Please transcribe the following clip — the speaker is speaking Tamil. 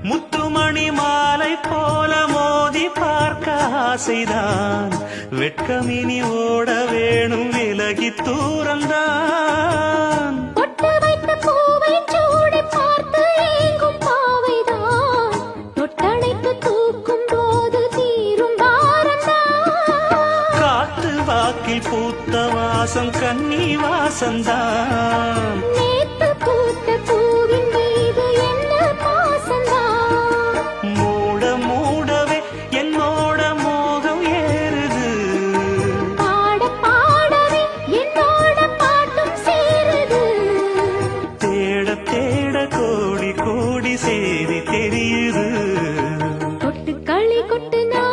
முத்துமணி மாலை போல மோதி பார்க்க ஆசைதான். வெட்கமினி ஓட வேணும் விலகி தூரந்தான். பொட்டு வைத்த பூவை சூடி பார்த்து ஏங்கும் பாவைதான். தொட்டணைத்து தூக்கும் போது தீரும் பாரந்தான். காத்து வாக்கில் பூத்த வாசம் கன்னி வாசந்தான். நேத்து பூத்த பூவின் மீது என்ன பாசந்தான். மூட மூடவே என்னோட மோகம் ஏறுது. பாட பாடவே என்னோட பாட்டும் சேருது. தேட தேட கோடி கோடி சேரி தெரியுது. கொட்டு களி கொட்டு நான்